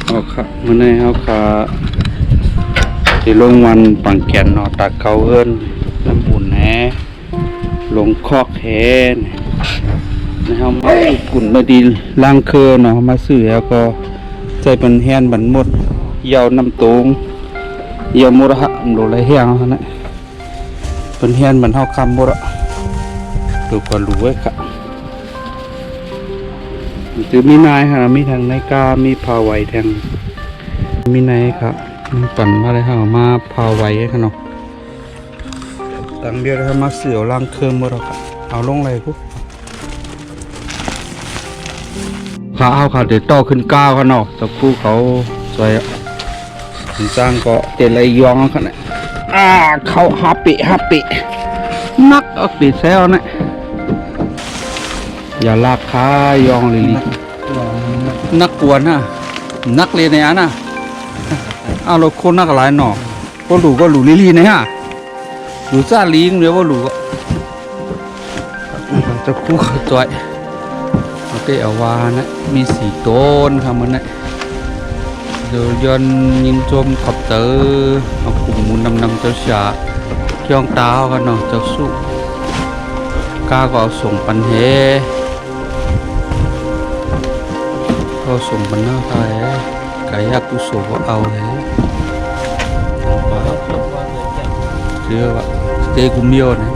เอาค่ะมื้อนี้เฮาค่ะสิลงวันปังแก่นเนาะตักเขาเอิ้นน้ำอุ่นแหลงคอกแหนะเฮามากุ่นมาดีล้างเคอเนาะมาซื้อแล้วก็ใส่เป็นแฮนบันหมดเหยาน้ำตงเหยามุระหะโดเลยแห้งเฮานะเป็นแฮนบันเฮาคำบ่ละดูก็รู้ไว้ค่ะจือมีนายค่ะมีทางนายกามีพาไวทางมีนายครับปั่นมาเลยค่ะมาพาไวค่ะเนาะตังเดียวเลยมาเสือล่างเครื่องหมดแล้วครับเอาลงเลยปุ๊บขาเอาค่ะเดี๋ยวต่อขึ้นก้าวค่ะเนาะตะคู่เขาสวยสร้างก็เตะไรยองค่ะเนี่ยเขาฮัปปี้นักออกติดแซวนะอย่าลากขายองเลยนักกวนนะนักเรียนในอันน่ะเอาเราคนนักหลายหน่อก็หลูลีนะฮะหลูซาลิงเดี๋ยวว่าหลูจะคู่จอยเอาเตะเอาวานะมีสีต้นครับมันนะเดี๋ยวยนยิงโจมขับเตอเอากลุ่มมูลนำเจ้าชาย่องตากันเนาะเจ้าสู้กาก็ส่งปันเฮก็ส่งปันหน้าไทยกายากุโสก็เอาเลยเชื่อว่าสเตกุมเดียวนะ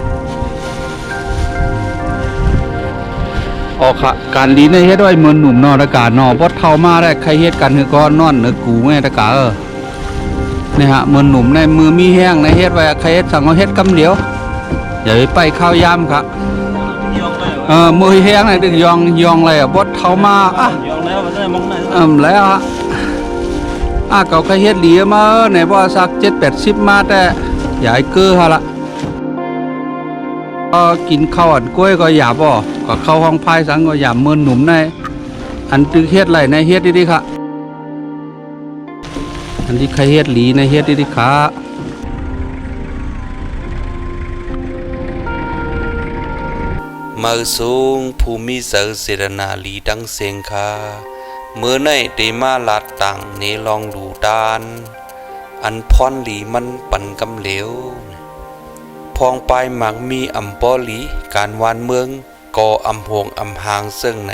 ออกค่ะการลีในเฮ็ดไว้เหมือนหนุ่มนอตะกาเนาะบ่เท่ามาได้ใครเฮ็ดกันคือก็นอนเนื้อกูแม่ตะกานี่ฮะเหมือนหนุ่มในมือมีแห้งในเฮ็ดไว้ใครเฮ็ดสั่งเอาเฮ็ดกำเดียวอย่าไปข้าวยามครับมือแห้งในดึงยองอะไรบ่เท่ามาแล้วฮะเก่าใครเฮ็ดเหลียมาในบ่สัก7-80มาแต่ใหญ่เกือฮะละก็กินข้าวอันกล้วยก็หยาบบ่ก็เข้าห้องพายสังก็หยาบเมินหนุ่มในอันตึกเฮ็ดไรในเฮ็ดดีๆค่ะอันที่ใครเฮ็ดหลีในเฮ็ดดีๆค่ะมือสูงภูมิเสอเสรนาลีดังเสียงคาเมื่อในเดมาลาดต่างเนลองดูดานอันพรหลีมันปั่นกำเหลวพองปลายหมักมีอำปอหลีการวานเมืองก่ออำหงอำหางเสื่องไหน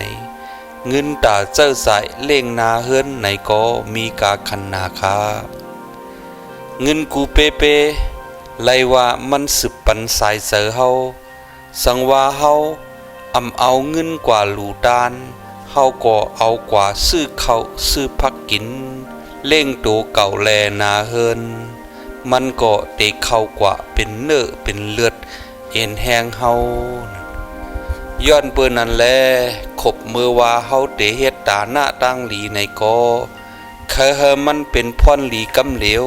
เงินตาเจ้าใสเล่งนาเฮือนไหนก็มีกาคันนาคาเงินกูเปเปไลว่ามันสืบปันสายเสือเฮาสังว่าเฮาเอาเงินกว่าหลูดานเฮาก็เอากว่าซื้อข้าวซื้อพักกินเล่งโตเก่าแลนาเฮินมันก็เตะเข้ากว่าเป็นเนื้อเป็นเลือดเอ็นแห้งเฮาย้อนเปิ้นนั่นแลขบมือว่าเฮาเตะเฮ็ดตาหน้าตั้งหลีในก็เคยมันเป็นพรหลีกำเหลว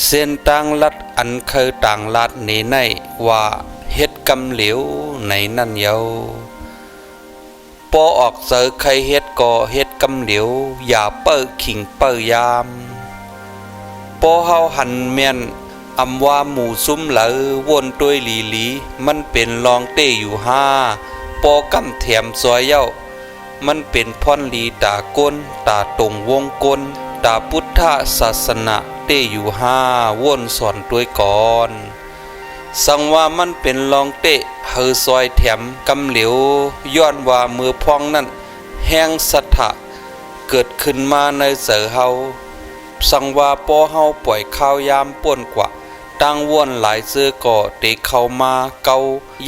เส้นต่างลัดอันเคยต่างลัดในว่าเฮ็ดกำเหลวในนั่นเยาปอออกเสอใครเฮ็ดก็เฮ็ดกำเหลวอย่าเปิ้อขิงเปิ้อยามปอเฮาหันแม่นว่าหมู่ซุ้มเหลอวนตัวยหลีมันเป็นรองเต้อยู่5ปอกำแถมซอยเย้ามันเป็นพรลีตาก้นตาตรงวงกลตาพุทธศาสนาเต้อยู่5วนสอนตัวยก่อนสังว่ามันเป็นรองเตะเฮอซอยแถมกำเหลวย้อนว่ามือพองนั่นแห้งสัทธะเกิดขึ้นมาในเสือเฮาสังว่าปอเฮาปล่อยข้าวยามป่วนกว่าตั้งว่วนหลายเสื้อก่อเตะเข้ามาเกา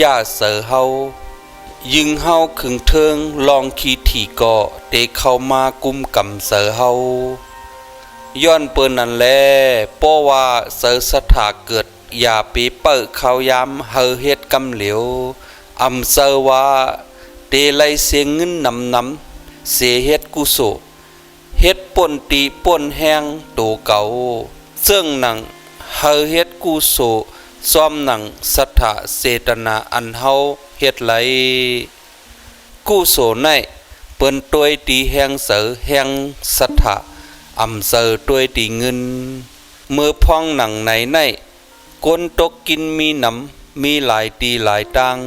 ย่าเสือเฮายิงเฮาขึงเทิงลองขีถี่ก่อเตะเข้ามากุมกำเสือเฮาย้อนเปิ้นนั่นแลป้อว่าเสือสัทธะเกิดอย่าไปเปิดข้าวยามเฮอเฮ็ดกำเหลวเซอว่าเตไลเสียงเงินนำเสียเฮ็ดกุโสเฮ็ดป่นตีป่นแห้งโตเก่าซึ่งหนังเฮอเฮ็ดกุโสซ้อมหนังสัทธะเจตนาอันเฮาเฮ็ดไหลกุโสในเปิ้นตวยตีแห้งเสือแห้งสัทธะเซอตวยตีเงินเมื่อพองหนังในก้นตกกินมีหนำมีหลายตีหลายตัง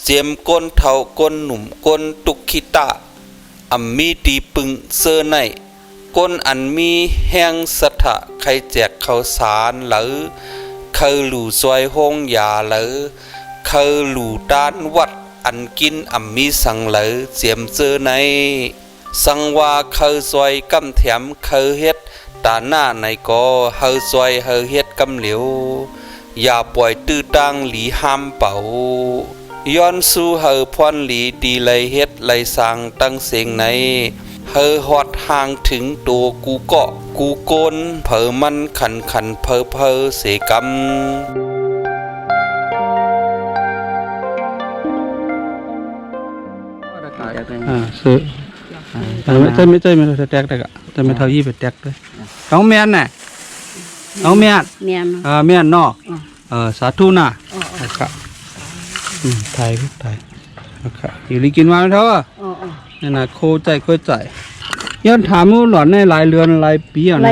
เสียมก้นเท่าก้นหนุ่มก้นตุกขิตะมีตีปึงเสื้อใน ก้นอันมีแห้งสถะใครแจกข้าวสารหรือเคยหลู่ซอยห้องยาหรือเคยหลู่ด้านวัดอันกินอัมมีสังหรือเจียมเจอในสังว่าเคยซอยกำแถมเคยเฮ็ดตาหน้าในก็เฮาซอยเฮาเฮ็ดกำเหลียวอย่าปล่อยตื้อตังหลีห้ามเป่าย้อนสู้เฮาพรหลีดีเลยเฮ็ดเลยสั่งตั้งเสียงในเฮาฮอดห่างถึงตัวกูเกาะกูโกนเผอมันขันเพอเสกำซื้อแต่ไม่แตกแต่ก็จะไม่เท่ายี่ไปแตกเลยน้องแม่นน่ะน้องแม่น เมียน แม่นเนาะสาธุน่ะครับไทยครับอยู่ลีกินมาเท่านี่น่ะโคใจย้อนถามว่าหลอนในหลายเรือนหลายปีอ่ะ ไร นะ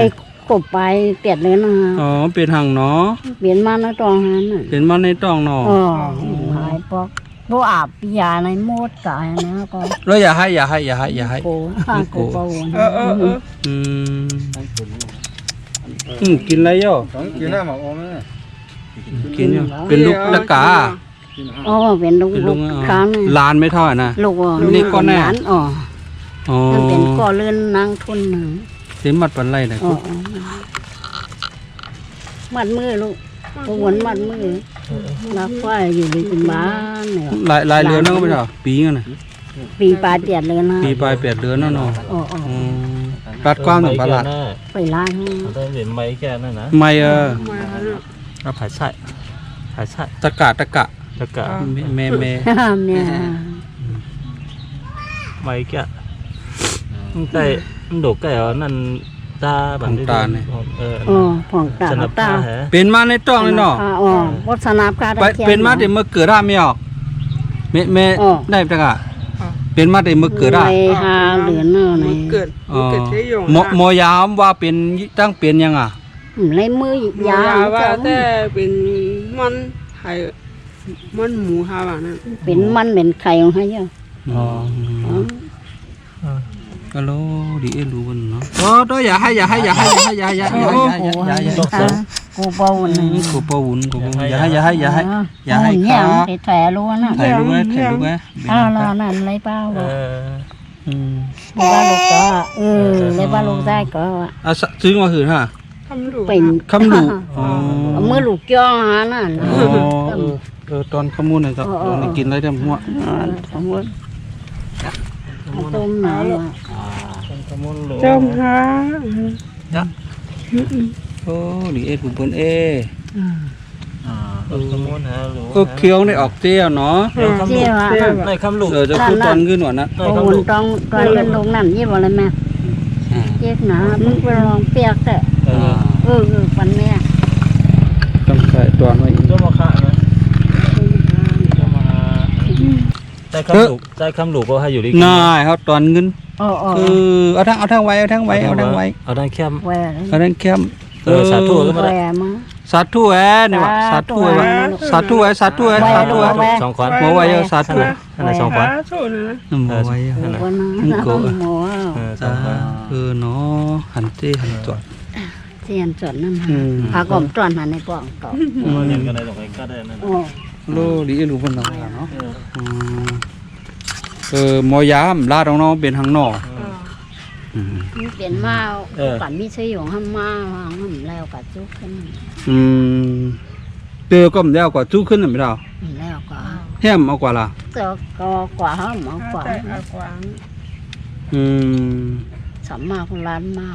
กบไปเปียดเลยนะ อ๋อเป็นหังเนาะ เปลี่ยนมาในตองหันน่ะ เป็นมาในต้องเนาะ หายปอกพวกอาบยาในมดกายนะก็ แล้วอย่าให้ โกข้างโกปวน กินอะไรย่อ กินได้หมอมเลย กินย่อเป็นลูกตะกา เป็นลูกค้าง ลานไม่เท่านะ ลูก นี่ก้อนแน่ มันเป็นก้อนเลื่อนนางทุนหนึ่ง เต็มมัดปันไรนะ มัดมือลูกวนมัดมือรักว่าอยู่ในบ้านเนี่ย ลายเรือนนั่นก็ไม่เท่าปีงั้นนะ ปีปลายเปียดเลยนะ ปีปลาย8 เดือนเนาะรัดความถึงปลาด ไปล้าง ได้เหรียญไม้แก่นั่นนะ ไม่รับผายใช่ผายใช่ ตะกะ ตะกะ แม่ เนี่ย ไม้แก่ไก่โดกไก่นั่นตาแบบผ่องตา สนับตาแฮะ เป็นมาในต้องเลยเนาะ วัฒนธรรม เป็นมาแต่เมื่อเกิดไม่ออกแม่ได้ตะกะเป็นมาแต่เมื่อเกิด ไม่หาเหลือเนาะใน เกิดใช้ยง หมอยามว่าเป็นตั้งเป็นยังอ่ะ เลยมือยา ว่าแต่เป็นมันไข่มันหมูฮาว่านั่น เป็นมันเป็นไข่ของให้เยอะ ก็โลดีรู้กันเนาะตัวอย่าให้กูเบาหนึ่ง กูปวุ่นอย่าให้เนี่ยมันแถรู้นะ ถ่ายรูปไหม แล้วนั่นไรเปล่าบ้านลูกก็เลยบ้านลูกได้ก็ ซื้อมาหืนฮะ เป็น คำหลู เมื่อลูกจ้องหานั่น ตอนขมูลเนี่ยก็กินอะไรเต็มหัว สมมติต้มหนา เจ้าค่ะ โอ้ดีกูเปิ้นก็ เคี้ยวได้ออกเตี้ยเนาะ เจ้า ในคำลูก จะพูดตอนขึ้นหน่อยนะ ต้องเป็นลงนั่นยี่บ่เลยแม่เจ๊กหนามึงไปลองเปียกแต่ปันแม่ ต้องใส่ตอนไว้ เจ้ามาค่ะนะใจคำลูกก็ให้อยู่ดี ง่ายเขาตอนเงินคือเอาทั้งไว้ เอาด้านเข้ม เอาทั้งเข้ม สาธุก็มาได้ สาธุเนี่ยว่าสาธุสองขวัญ หัวไว้สาธุ อะไรสองขวัญ สู้นะ หัวไว้ เนาะหันเต้หันจอด เทียนจดนั่นพากลมจอนหันในกล่องต่อ อย่างกันได้ตรงไหนก็ได้นั่น โลดีรู้เพิ่นเนาะมอยามลาดน้องเป็นทางนอก เปลี่ยนมาปั่นมีใช้หยงห้ามมาห้ามแล้วกับจุกขึ้น เตอก็มันแล้วกว่าจุขึ้นไม่ได้ แล้วก็ แฮมเอากว่าล่ะ เจอกกว่าห้ามเอากว่า กวาง สัมมาคนล้านมา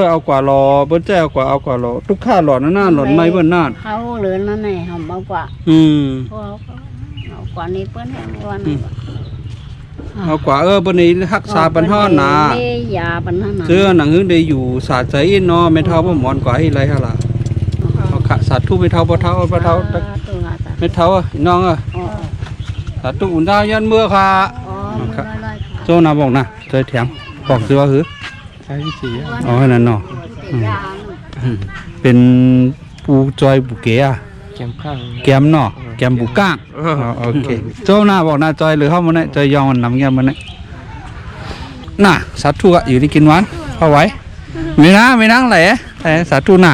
เอากว่ารอเปิ้นแจ้เอากว่ารอทุกค่าหลอดหน้าหลอดไม้เปิ้นนาด เขาเหลือนั่นไงห้ามเอากว่าพอเอากว่านี้เปิ้นวัน เอากว่าเปิ้นนี่รักษาปัญหาหนา ยาปัญหาหนา เสื้อหนังหึงได้อยู่สาใจเนาะไม่เท่าบ่หมอนกว่าให้ไรฮะล่ะเอาขะสาธุไม่เท่าบ่เท่าไม่เท่าน้องสาธุอุ่นดาวยันเมื่อค่ะโซนาบอกนะใจแถมบอกสิว่าหือใช้วิธีอ๋อนั่นเนาะเป็นปูจอยปูเกียแกมเนาะแกมปูก้างโอเคโซนาบอกนะจอยหรือเข้ามาเนี่ยจอยยองนำเงี้ยมันเนี่ยน่ะสาธุอยู่ที่กินหวานเข้าไว้ ไม่นั่งแหละสาธุน่ะ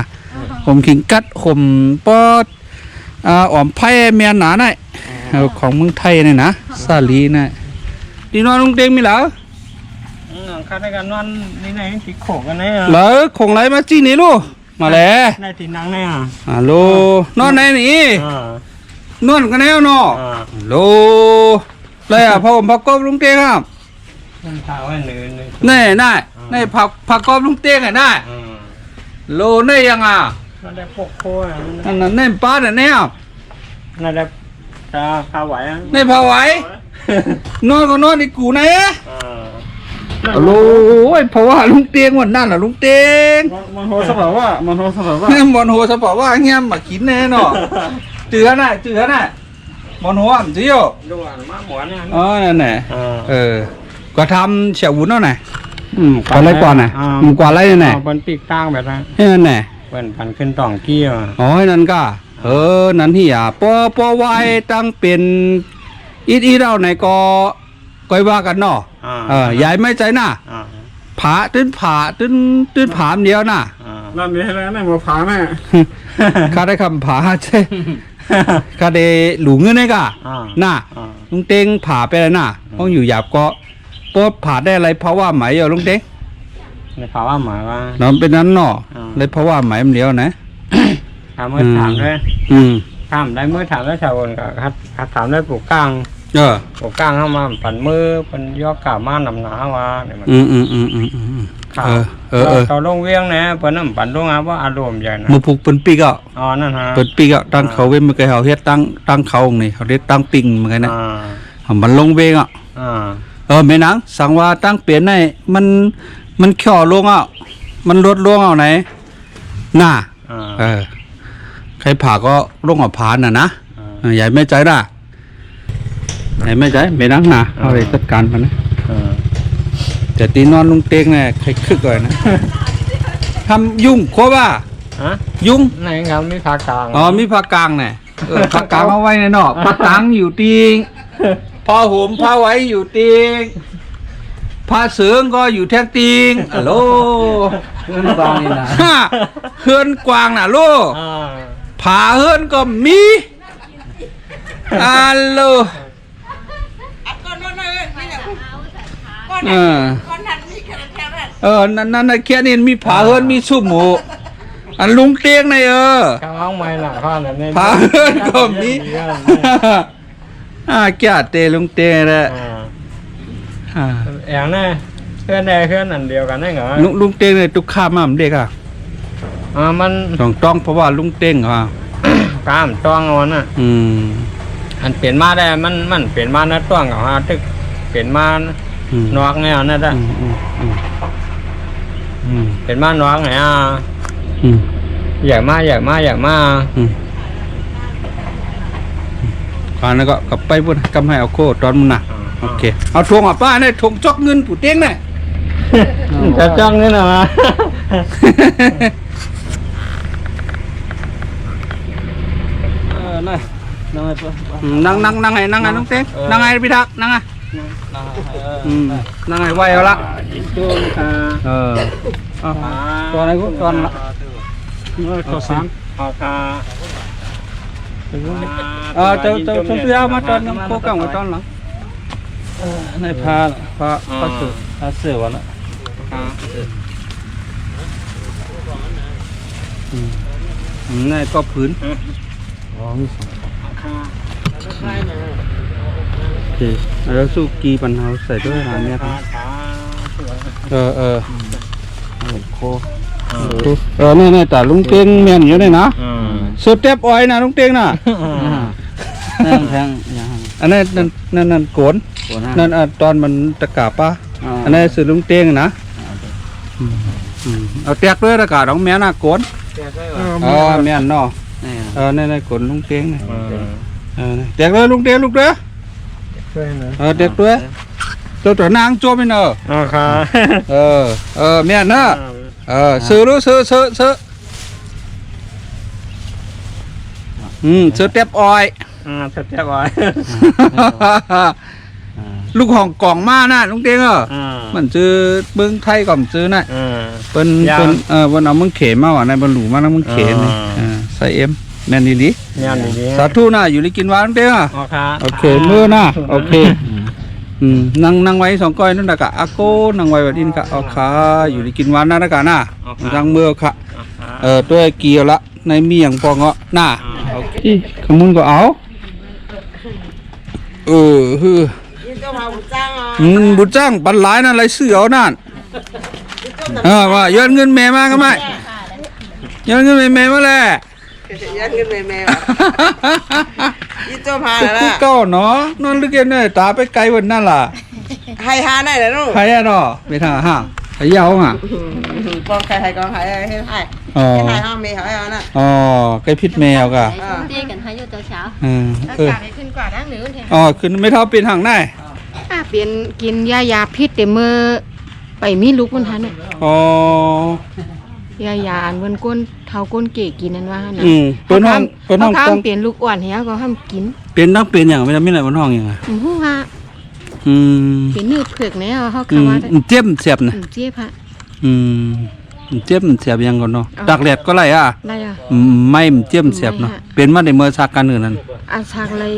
ผมขิงกัดผมปอดอ่อมไผ่เมียนหนาหน่อยของเมืองไทยนี่นะสาลีน่ะดีนอนลุงเต็งมีเหรอ ข้าได้กันนอนนี่ไหนติโขกกันไหน เหรอคงไรมาจี้นี่ลูกมาแล้ว ได้ตีนังไหนอ่ะ ฮัลโหลนอนไหนนี่นอนกันแล้วเนาะฮัลโหลเลยพ่อผมพักกบลุงเต็งครับ มันเท้าไว้หนึ่ง นี่ผักกบลุงเต็งน่ะโลนี่ยังอ่ะ นั่นได้พวกโค้ย นั่นนี่ป้าเนี่ย นั่นได้จะข้าวไหวอ่ะ นี่พาไหวนอนก็นอนในกูไหนฮัลโหลเพราะว่าลุงเตียงวันนั้นน่ะลุงเตียง มันโหสบายว่ามันโหสบายว่า เนี่ยมอนโหสปอว่าเงี้ยมากินแน่เนาะเจือน่ะมอนโหอ่ะจิโย ดูอ่ะมาหมอนเนี่ย อ๋อนั่นแหละก็ทำเฉียววุ้นเอาไหนกว่าไรก่อนน่ะกว่าไรนั่นแหละ เป็นปีกตั้งแบบนั้น นั่นแหละ เป็นพันขึ้นต่องกี้อ่ะ อ๋อนั่นก็นั่นที่อ่ะปอไว้ตั้งเป็นอีเราไหนก็ว่ากันเนาะยายไม่ใจน่ะผาตื้นผามเดียวน่ะ นั่นมีอะไรนั่นมาผาแม่ ข้าได้คำผาใช่ข้าได้หลูเงินไงกะน่ะลุงเต็งผาไปแล้วน่ะต้องอยู่หยาบก็ปอผาได้อะไรเพราะว่าไหมอ่ะลุงเต็ง ในภาวะหมายว่า น้องเป็นนั้นเนาะเลยเพราะว่าไหมมันเดียวนะ ถามเมื่อถามเลยถามได้เมื่อถามแล้วชาวบ้านก็คัดถามได้ปลูกกลางปลูกกลางเข้ามาปั่นมือปั่นยอกกามาหนำหนาว่าเนี่ยมันเขาลงเวียงนะเปิ้นน้ำปั่นลงอ่ะว่าอารมณ์ใหญ่นะ มือผูกเป็นปีกอ่ะ อ๋อนั่นฮะ เป็นปีกอ่ะตั้งเขาเว้นมือไกเขาเฮ็ดตั้งเขานี่เขาเรียกตั้งปิงเหมือนกันนะมันลงเวงอ่ะแม่นางสั่งว่าตั้งเปลี่ยนได้มันเข่อลงอ่ะมันลดลงเอาไหนน่ะใครผ่าก็ลงเอาผ่านน่ะนะใหญ่ไม่ใจน่ะใหญ่ไม่ใจไม่นั่งน่ะเอาไปจัดการมันนะแต่ตีนอนลุงเต็งเนี่ยใครคึกก่อนนะทำยุ่งโคว่ายุ่ง ไหนครับมีภาคกลาง อ๋อมีภาคกลางเนี่ยภาคกลางเอาไว้ในนอกภาคกลางอยู่ตีงพอห่มผ้าไว้อยู่ตีงผ้าเสืองก็อยู่แท่งตีงฮัลโหลเฮือนกวางนี่นะเฮือนกวางน่ะลูกผาเฮือนก็มีฮัลโหลนั่นแค่นี้มีผาเฮือนมีซุ่มหมูอันลุงเตียงในข้างไม่หลังข้างเนี่ย ผาเฮือนก็มีแก่เตลุงเตียงแหละอย่างนี้เพื่อนใดเพื่อนอันเดียวกันได้เหรอ ลุงเต้งเนี่ยตุกข้ามมันเด็กอ่ะมันต้องเพราะว่าลุงเต้งอ่ะกล้ามต้องเอาน่ะอันเปลี่ยนมาได้มันเปลี่ยนมานะต้องกับฮะตึกเปลี่ยนมานอกเนี่ยนั่นได้เปลี่ยนมานอกไงใหญ่มากก่อนแล้วก็กลับไปพุ่นกำให้เอาโคตอนมันน่ะโอเคเอาทวงอ่ะป้าเนี่ยทวงจอกเงินผู้เต้งเนี่ย จะจ้องนี่นะมานั่งไงน้องเต้งนั่งไงพี่ทักนั่งไงนั่งไงไหวเอาละตัวไหนกูตัวละตัวสามเจ้าชมพูมาตอนน้ำโคกังไว้ตอนหลังในพาเสือวันละนี่ก็พื้นแล้วสู้กีปันเฮาใส่ด้วยนะเนี่ยครับโคนี่แต่ลุงเตียงเมียนอยู่นี่นะสุดเต็บอ้อยนะลุงเตียงน่ะแทงอันนั้นโกนนั่นตอนมันตะกาป้าอันนี้สื่อลุงเตียงนะเอาแตกด้วยตะกาของแม่น่ะโกนแม่นเนาะนี่โกนลุงเตียงนี่แตกเลยลุงเตียงลูกเด้อแตกด้วยตัวนางโจมไปเนอะแม่นเนอะซื้อรู้ซื้อซื้อเต็บอ้อยสเต็ปอ้อย ลูกของกล่องมาน่ะลุงเต้งมันซื้อเบิ้งไทยก่อนซื้อน่ะเปิ้นวันเอามึงเขมาว่ะนายบรรลุมาแล้วมึงเขนี่ใส่เอ็มแม่นดีสาธุน่ะอยู่ลิกินหวานลุงเต้งโอเคมื้อน่ะโอเคนั่งไว้2ก้อยนั่นน่ะกะอาโกนั่งไว้บัดนี้กะเอาขาอยู่ลิกินหวานน่ะนะกะน่ะจังมื้อค่ะตัวเกี่ยวละในเมียงปองเงาะน่ะโอเคขมุนก็เอาฮือบุญจ้างปันหลายนั่นไรเสือเอานั่นว่าย้อนเงินแม่มาก็ไม่ย้อนเงินแม่มาแหละย้อนเงินแม่ยี่ตัวพาแล้วล่ะ เก้าเนาะนอนลึกเย็นเนี่ยตาไปไกลวันนั่นล่ะ ให้หาได้แล้วลูก ใครอ่ะเนาะไปทางห้าไอ้ยาวอ่ะ กองใครกองใครให้ห้องเมย์เขาเอาน่ะ อ๋อไก่พิษแมวกะ ตีกันให้อยู่ตัวเช้า อากาศขึ้นกว่าดั้งหนึ่งเถอะ อ๋อขึ้นไม่เท่าเป็นห่างได้ เปลี่ยนกินยาพิษแต่เมื่อไปมีลูกมันทัน อ๋อย าอันบนก้นเท้าก้นเก๋กินนั่นว่านะ เปิ้นห้องข้า ต้อง เปลี่ยนลูกอ่อนเฮียก็ห้ามกิน เป็นต้องเป็นอย่างไม่ได้ไม่ได้บนห้องอย่างไง หูฮะเป็นเนื้อเผือกเนี่ยเขาคำว่า เจ็บเสียบนะ เจี๊ยบฮะ เจ็บเสียบยังก่อนเนาะดักแดดก็ไรอ่ะ ได้อ่ะ ไม่เจ็บเสียบเนาะเป็นมาในเมื่อสักกันอื่นนั่น อาชักเลย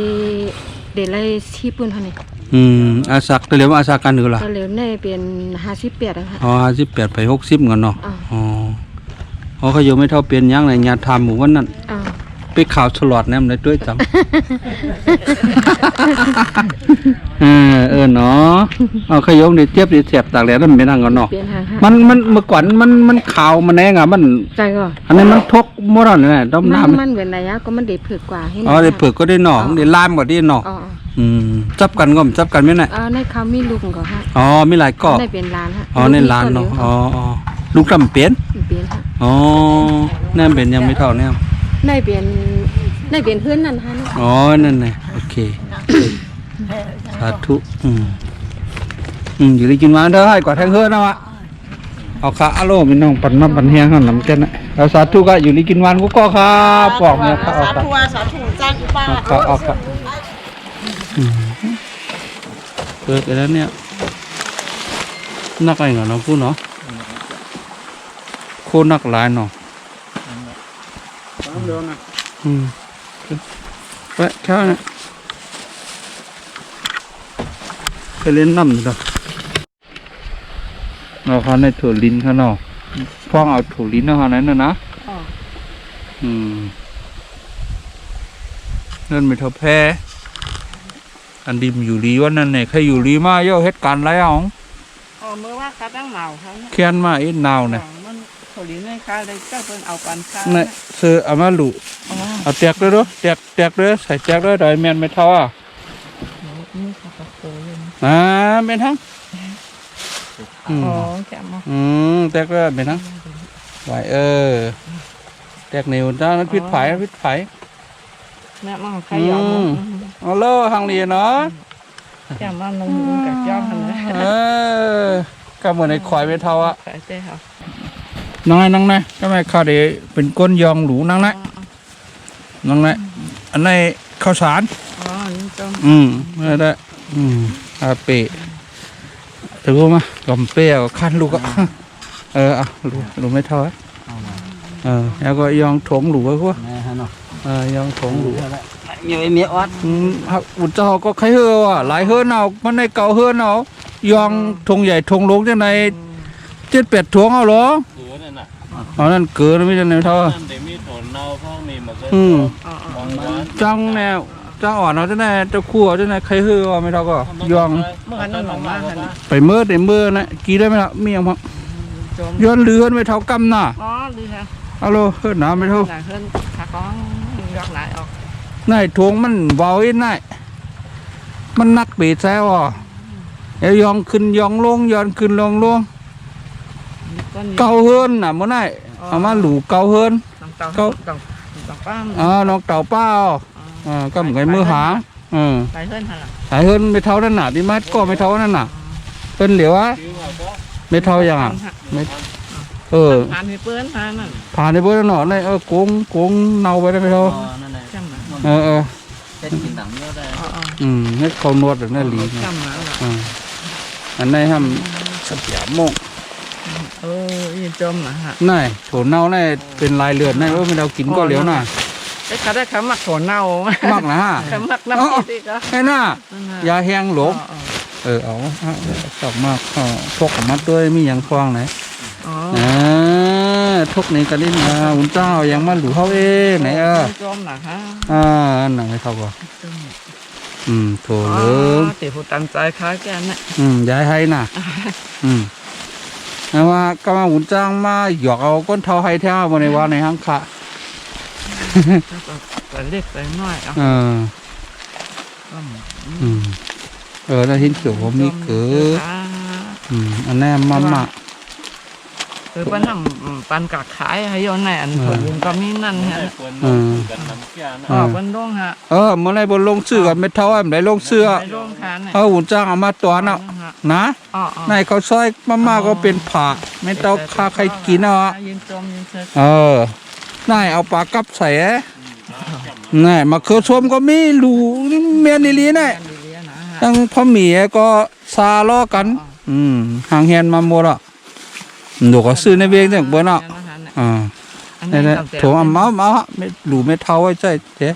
เดี๋ยวเลยที่ปืนเท่านี้ อาสักเรียกว่าอาสักกันอื่นล่ะ ก็เลยเนี่ยเป็น58นะคะ อ๋อ58ไป60เงินเนาะอ๋อเขาอยู่ไม่เท่าเป็นยังไงญาติทำหมู่วันนั้นไปข่าวฉลอดแนมเลยด้วยจังเนาะเอาขยงได้เจ็บได้เสียบตากแดดนั่นไม่นั่งกันเนาะมันเมื่อก่อนมันขาวมันแดงอ่ะมันใจก็อันนี้มันทกมดนั่นแหละต้มน้ำ มันเหมือนระยะก็มันเด็ดเผือกกว่าให้ อ๋อได้เผือกก็ได้หน่อได้ลามกว่าได้หน่อจับกันก็จับกันไม่ไหนในเขามีลูกก็ฮะอ๋อมีหลายเกาะในเป็นร้านฮะอ๋อในร้านเนาะอ๋อลูกจำเป็นฮะอ๋อแน่เป็นยังไม่เท่าแน่ในเป็นเพื่อนนั่นฮะอ๋อนั่นไงโอเคสาธุอยู่ได้กินมาเด้อให้กว่าแทงเฮือนะวะเอาขาอารมณ์น้องปั่นมาปั่นเฮียงหั่นน้ำแกนแล้วสาธุก็อยู่ได้กินวันกูก็ครับบอกเนี่ยครับเอาครับสาธุจ้างป้าเอาครับเกิดไปแล้วเนี่ยนักอะไรเนาะพูดเนาะโคนักหลายเนาะไปแค่นี้ไปเล่นน้ำดูเราเขาในถั่วลิ้นเขาเนาะพ่อเอาถั่วลิ้นเอาไหนนะนั่นไม่เท่าแพ้อันดิมอยู่รีว่านั่นเนี่ยใครอยู่รีมาเยอะเหตุการณ์ไรอ๋องเมื่อว่าเขาตั้งหนาวเขาเขียนมาอีกหนาวเนี่ยมันถั่วลิ้นไม่ค้าเลยเจ้าเพิ่นเอาปันค้าเนี่ยซื้อเอามาหลุเอาแตกเลยด้วยแตกเลยใส่แตกเลยโดยแมนไม่เท่าเป็นทั้งแกะมาแตกเลยเป็นทั้งไหวแตกนิ้วด้านพิษไผ่แม่มาใครยอมเอาเล่าทางเรียนเนาะแกะมาลงกับย่อมกันเลยก็เหมือนในควายไม่เท่าอ่ะใช่ใช่ครับนั่งไงก็ไม่ข้าวเดียเป็นก้นยองหรูนั่งไงอันนี้ข้าวสารนี่ต้มไม่ได้อาเปะถือว่ามากำเปี้ยวขั้นลูกอ่ะลูกไม่เท่าแล้วก็ยองถงหรูไว้พวกยองถงหรูnhiều em mía ótอุจจาระก็ใครเฮือว่ะหลายเฮือเอามันในเก่าเฮือเอายองถงใหญ่ถงลงจังใน7-8ถงเอาหรอนั่นเกินไม่ใช่ในเท่าจังแนวจังอ่อนเอาจังไหนเจ้าคู่เอาจังไหนใครเฮือไม่เท่าก็ยองไปเมื่อนะกี่ได้ไหมล่ะมีอย่างพอย้อนเลือนไม่เท่ากำน่ะเอาโลเฮือหนาไม่เท่านายทวงมันเบาอีกนายมันนักเปีดแซวยองขึ้นยองลงย้อนขึ้นลงเกาเฮินน่ะเมื่อไหร่เอามาหลูเกาเฮินน้องเต่าป้าก็เหมือนไงมือหาใส่เฮินเหรอใส่เฮินไม่เท่านั่นน่ะดิมัดก็ไม่เท่านั่นน่ะเป็นเหลียววะไม่เท่าอย่างไม่ผ่านในเปื้อนผ่านนั่นผ่านในเปื้อนหน่อในโกงเนาไปได้ไม่เท่าเป็นกินดังเยอะได้ เฮ็ดเขานวดแบบนั้นหลี จำมาละ อันไหนทำสับยาโมง ยินจมนะฮะ นั่นโถเน่านี่เป็นลายเลือดนั่นว่าไม่เรากินก็เหลียวน่ะ ไอ้ขาได้ขาหมักถั่วเน่าม ากนะฮะ ขาหมักน้ำพริกก็ แค่น่ะยาแห้งหลงเอาชอบมากพกออกมาด้วยมีอย่างฟองไหนทุกนี้ก็ได้มาอุ่นเจ้ายังมาหลูเขาเองไหนจมนะฮะหนังไม่เท่าบ่โถเหลือง ติผู้ตั้งใจค้าแกน่ะย้ายให้น่ะแต่ว่าก็มาอุ่นจ้างมาหยอกเอาก้นเท่าให้แท้มาในวันในห้างขะแต่เล็กแต่น้อยแล้วหินเขียวผมมีเกืออันนี้มาคือปันทำปันกักขายให้ย้อนไหนอันผลก็มีนั่นฮะปันลงฮะเมื่อไรบนลงเสื้อกันไม่เท่าไหร่ลงเสื้อหุ่นจ้างเอามาตัวน่ะนะนายเขาซอยมาก็เป็นผักไม่ต้องค่าใครกินนายเอาปลากับใส่นี่มาเขือส้มก็มีลูเมียนิลีนี่ตั้งพ่อหมีก็ซาล้อกันห่างเฮียนมาหมดอ่ะหนูก็ซื้อในเวียงจากบนอ่ะนี่โถอ่ะมาไม่หลูไม่เท่าไว้ใจเจ๊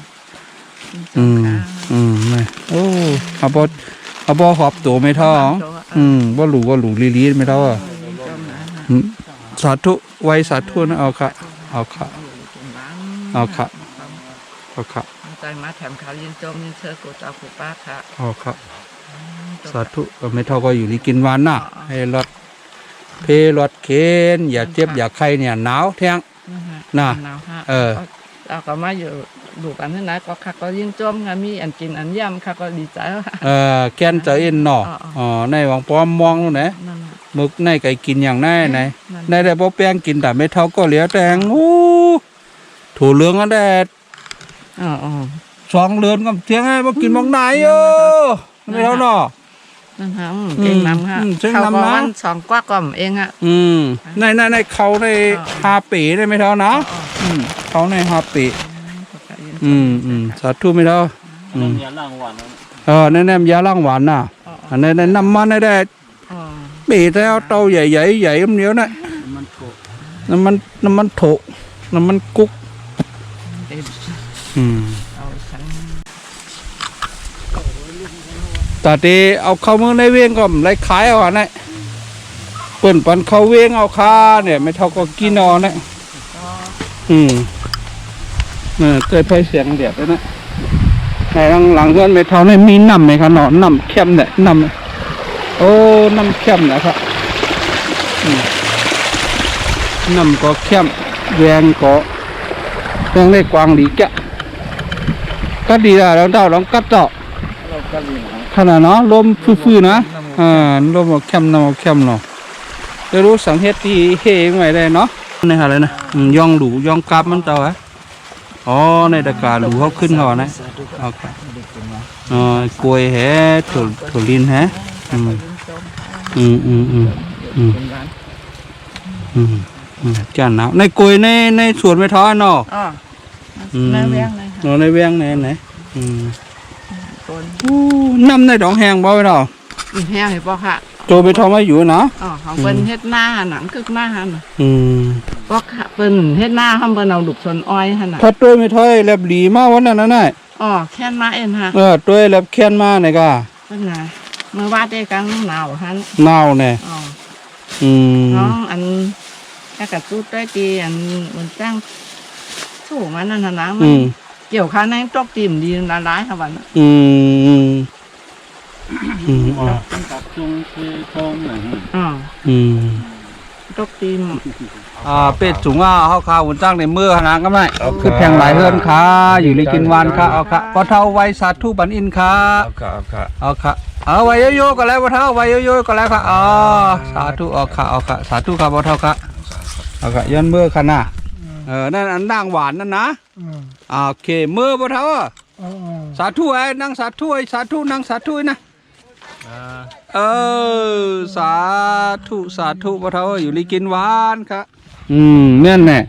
นี่โอ้เอาบอหอบตัวไม่เท่าบ่หลูลีไม่เท่าอ่ะสาธุไว้สาธุนะเอาค่ะใจมาแถมขาวยินจมยินเชื่อกูเจ้ากูป้าค่ะครับสาธุไม่เท่าก็อยู่ที่กินวันน่ะให้รถเพรถเข็นอย่าเจ็บอย่าไข้เนี่ยหนาวแท้งน่ะเราก็มาอยู่ดูกันที่ไหนก็ค่ะก็ยินจมค่ะมีอันกินอันย่ำค่ะก็ดีใจแกนเจอเอ็นหน่อในวังป้อมมองนู่นไหนมึกในไก่กินอย่างไหนในได้บ่แป้งกินแต่ไม่เท่าก็เหลือแตงถูเหลืองอันแดด2 เดือนกับเที่ยงให้บ่กินมองไหนไม่เท่าเนาะนั่นฮะเองนำค่ะเขาก็วัน2 กว่าก่อมเองอ่ะในเขาใน5 ปีได้ไม่เท่านะเขาใน5 ปีสาธุไม่เท่ายาล้างหวานแน่ๆยาล้างหวานน่ะอันนี้น้ำมันได้ปีแล้วเตาใหญ่ใหญ่เนี้ยน่ะน้ำมันโถน้ำมันกุ๊กแต่ที่เอาเข้าเมืองในเวียงก็ไรขายเอาเนี่ยเปิ่นปันเข้าเวียงเอาค่าเนี่ยไม่เท่าก็กินเอาเนี่ยเคยไปเสียงเดียดเลยนะในหลังเงินไม่เท่าเนี่ยมีน้ำไหมครับเนาะน้ำเข้มเนี่ยน้ำน้ำเข้มนะครับน้ำก็เข้มแวงก็ยังได้กวางดีแกะก็ดีแล้วลองกัดต่อขนาดเนาะลมฟื้นๆนะลมเข้มเนาะจะรู้สังเกตที่เฮงไว้ได้เนาะนี่อะไรนะย่องหลูย่องกราบมันเต่าฮะในตะการหลูเขาขึ้นเขานะกล้วยแฮถั่วลินแฮจานหนาวในกล้วยในสวนไม่ท้อเนาะในเวียงไหนน้ำในดองแห้งบ่ไว้เนาะแห้งเห็นป่ะค่ะโจไปทอมาอยู่นะของเป็นเฮ็ดหน้าหนังคือหน้าหันป่ะค่ะเป็นเฮ็ดหน้าทำเป็นเอาดุกชนอ้อยหันถ้าตัวไม่ท้อยแลบหลีมาวันนั้นน่ะแค่มาเองฮะตัวแลบแค่นมาไหนก็เป็นไงเมื่อวานได้กันหนาวหันหนาวเนี่ยน้องอันแค่กระตุ้ดได้ดีอันมันจ้างสู้มันนั่นนะมันเกี่ยวข้าวในตกตีมดีละลายค่ะวันตัดจุงคือทองหน่อยตกตีมเป็ดสูงเขาข้าวหุ่นจ้างในมือขนาดก็ไม่คือแพงหลายเฮือนค่ะอยู่ในกินวันค่ะเอาค่ะพอเท่าไว้สาธุบันอินค่ะเอาค่ะไว้โยก็แล้วพอเท่าไว้โยก็แล้วค่ะสาธุเอาค่ะสาธุค่ะพอเท่าค่ะเอาค่ะย้อนมือขนาดนั่นอันด่างหวานนั่นนะโอเคมือพอเท่าสาธุไอ้นั่งสาธุนั่งสาธุนะสาธุพอเท่าอยู่ลีกินหวานค่ะแม่นแน่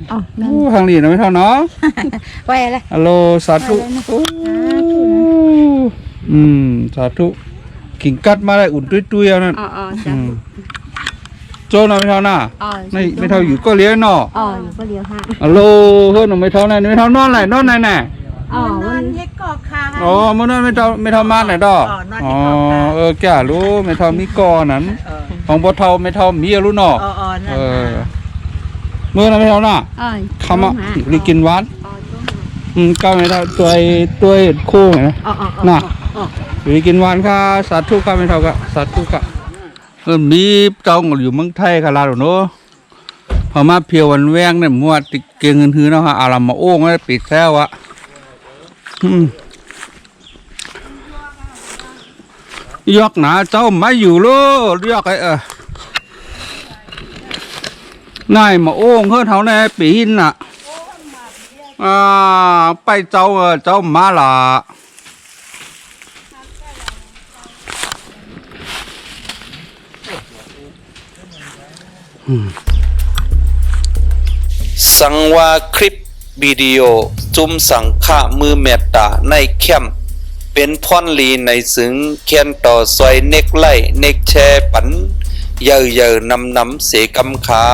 ทางนี้นะไม่เท่าเนาะไปเลยฮัลโหลสาธุ สาธุกิ่งกัดมาได้อุ่นตุ้ยๆเอานั่น อ๋อจ้ะ โจน่ะไม่เท่าหน้า อ๋อ ไม่เท่าอยู่ก็เลี้ยงเนาะ อ๋ออยู่ก็เลี้ยวห้า ฮัลโหลเฮ้ยหนูไม่เท่าไหนไม่เท่านอนไหนนอนไหนแน่ อ๋อมัน อ๋อมันนอนไม่เท่ามาไหนดอกอ๋อแกรู้ไม่เท่ามีกอนั้นของบ่เท่าไม่เท่ามีรู้เนาะเมื่อนั้นไม่เท่าหน้า อ๋อ คำอ่ะรีกินหวานก็ไม่เท่าตัวโค้งไงนะน่ะรีกินหวานค่ะสาธุค่ะไม่เท่ากับสาธุค่ะมีเจ้าอยู่เมืองไทยค่ะลาหนูเนาะพอมาเพียววันแวงเนี่ยมัวติเก่งเงินหือเนาะฮะอารัมมาโอ้งแล้วปิดแซวอะยอกหนาเจ้าไม่อยู่โลยอกไอ้นายมาโอ้งเฮือเท่าแน่ปีนน่ะไปเจ้ามาละสังวาคลิปวิดีโอจุ่มสังฆะมือเมตตาในแคมป์เป็นพ่อนลีในซึ้งเขียนต่อซอยเน็กไล่เน็กแชปันเยอะนำเสกำคา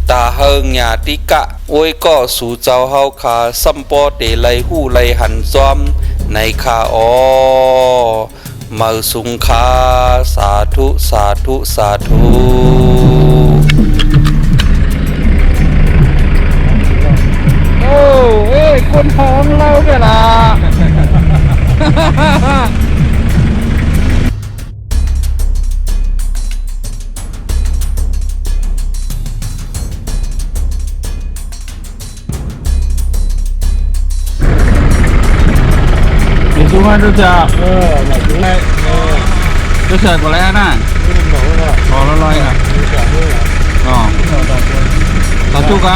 ตาเฮงญาติกะโอ้ยก็สู่เจ้าเฮาคาซัมปอเตไลหู้ไลหันซ้อมในคาออมาสุงคาสาธุสาธุสาธุ โอ้เอ้ยคนท้องเราเนี่ยล่ะดูมาดูจ้าแบบดูให้ดูเสร็จหมดแล้วนะพอแล้วลอยอ่ะอ๋อต่อจุกอ่ะ